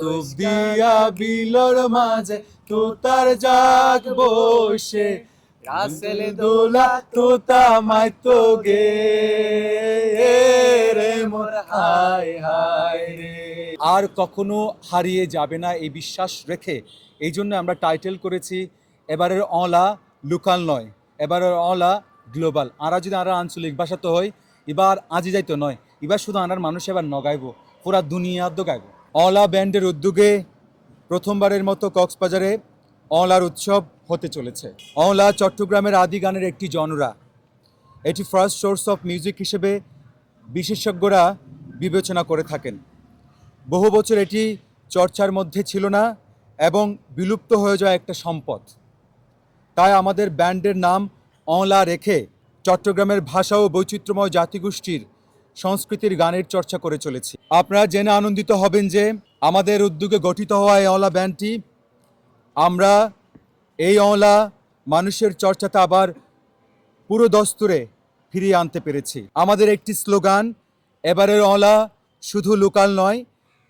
ডুব দিয়া বিলর মাঝে তোতার জাগ বসে রাসেল দোলা তোতা মাইতো গে রে মোর হায় হায় রে। আর কখনো হারিয়ে যাবে না এই বিশ্বাস রেখে এই জন্য আমরা টাইটেল করেছি এবারের অলা লোকাল নয়, এবারের অলা গ্লোবাল। আরা যদি আরা আঞ্চলিক ভাষা তো হয় এবার আজি যাইতো নয়, এবার শুধু আনার মানুষ এবার নগাইব, পুরা দুনিয়া তো গাইব। অলা ব্যান্ডের উদ্যোগে প্রথমবারের মতো কক্সবাজারে অলার উৎসব হতে চলেছে। অলা চট্টগ্রামের আদি গানের একটি জনরা। এটি ফার্স্ট সোর্স অফ মিউজিক হিসেবে বিশেষজ্ঞরা বিবেচনা করে থাকেন। বহু বছর এটি চর্চার মধ্যে ছিল না এবং বিলুপ্ত হয়ে যাওয়া একটা সম্পদ। তাই আমাদের ব্যান্ডের নাম অলা রেখে চট্টগ্রামের ভাষা ও বৈচিত্র্যময় জাতিগোষ্ঠীর সংস্কৃতির গানের চর্চা করে চলেছি। আপনারা জেনে আনন্দিত হবেন যে আমাদের উদ্যোগে গঠিত হওয়া এই অলা ব্যান্ডটি আমরা এই অলা মানুষের চর্চাতে আবার পুরো দস্তুরে ফিরিয়ে আনতে পেরেছি। আমাদের একটি স্লোগান, এবারের অলা শুধু লোকাল নয়,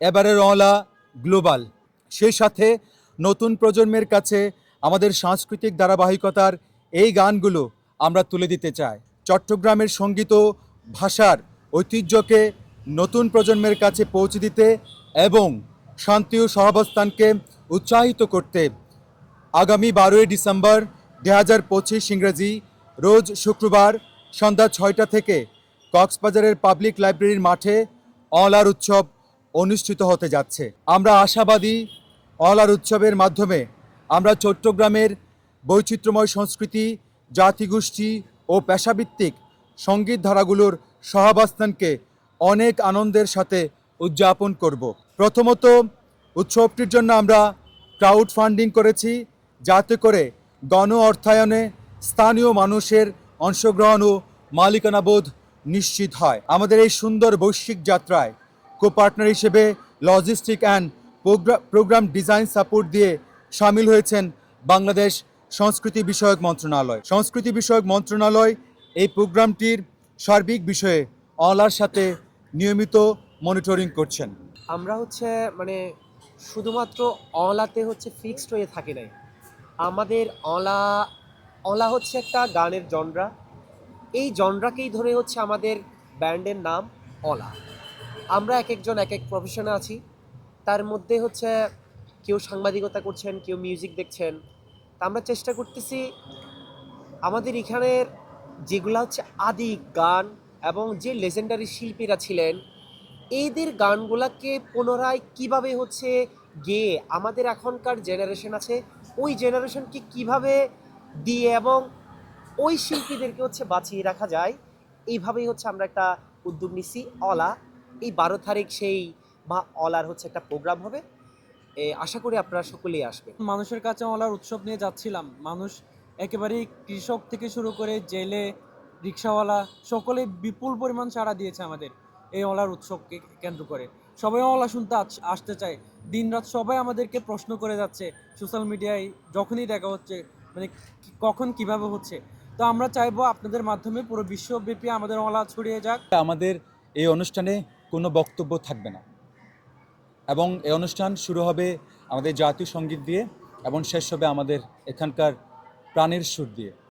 এবারের অলা গ্লোবাল। সেই সাথে নতুন প্রজন্মের কাছে আমাদের সাংস্কৃতিক ধারাবাহিকতার এই গানগুলো আমরা তুলে দিতে চাই। চট্টগ্রামের সঙ্গীত ও ভাষার ঐতিহ্যকে নতুন প্রজন্মের কাছে পৌঁছে দিতে এবং শান্তি ও সহাবস্থানকে উৎসাহিত করতে আগামী 12ই ডিসেম্বর 2025 ইংরেজি রোজ শুক্রবার সন্ধ্যা 6টা থেকে কক্সবাজারের পাবলিক লাইব্রেরির মাঠে অলার উৎসব অনুষ্ঠিত হতে যাচ্ছে। আমরা আশাবাদী অলার উৎসবের মাধ্যমে আমরা চট্টগ্রামের বৈচিত্র্যময় সংস্কৃতি, জাতিগোষ্ঠী ও পেশাভিত্তিক সঙ্গীত ধারাগুলোর সহাবস্থানকে অনেক আনন্দের সাথে উদযাপন করব। প্রথমত উৎসবটির জন্য আমরা ক্রাউড ফান্ডিং করেছি, যাতে করে গণ অর্থায়নে স্থানীয় মানুষের অংশগ্রহণ ও মালিকানাবোধ নিশ্চিত হয়। আমাদের এই সুন্দর বৈশ্বিক যাত্রায় কো পার্টনার হিসেবে logistic and program design support দিয়ে সামিল হয়েছেন বাংলাদেশ সংস্কৃতি বিষয়ক মন্ত্রণালয়। সংস্কৃতি বিষয়ক মন্ত্রণালয় এই প্রোগ্রামটির সার্বিক বিষয়ে অলার সাথে নিয়মিত মনিটরিং করছেন। আমরা মানে শুধুমাত্র অলাতে ফিক্সড হয়ে থাকি নাই। আমাদের অলা অলা একটা গানের জনরা। এই জনরাকেই ধরে আমাদের ব্যান্ডের নাম অলা। আমরা এক একজন এক এক প্রফেশনে আছি। তার মধ্যে কেউ সাংবাদিকতা করছেন, কেউ মিউজিক দেখছেন। তা আমরা চেষ্টা করতেছি আমাদের এখানের যেগুলো আদি গান এবং যে লেজেন্ডারি শিল্পীরা ছিলেন এদের গানগুলাকে পুনরায় কিভাবে গেয়ে আমাদের এখনকার জেনারেশন আছে ওই জেনারেশনকে কিভাবে দিয়ে এবং ওই শিল্পীদেরকে বাঁচিয়ে রাখা যায়, এইভাবেই আমরা একটা উদ্যোগ নিচ্ছি অলা। এই 12 তারিখ সেই বা অলার একটা প্রোগ্রাম হবে। আশা করি আপনারা সকলেই আসবেন। মানুষের কাছে অলার উৎসব নিয়ে যাচ্ছিলাম। মানুষ একেবারেই কৃষক থেকে শুরু করে জেলে, রিক্সাওয়ালা সকলে বিপুল পরিমাণ সাড়া দিয়েছে আমাদের এই অলার উৎসবকে কেন্দ্র করে। সবাই অলা শুনতে আসতে চায়। দিনরাত সবাই আমাদেরকে প্রশ্ন করে যাচ্ছে সোশ্যাল মিডিয়ায়, যখনই দেখা হচ্ছে মানে কখন কিভাবে হচ্ছে। তো আমরা চাইবো আপনাদের মাধ্যমে পুরো বিশ্বব্যাপী আমাদের অলা ছড়িয়ে যাক। আমাদের এই অনুষ্ঠানে কোনো বক্তব্য থাকবে না এবং এই অনুষ্ঠান শুরু হবে আমাদের জাতীয় সঙ্গীত দিয়ে এবং শেষ হবে আমাদের এখানকার প্রাণের সুর দিয়ে।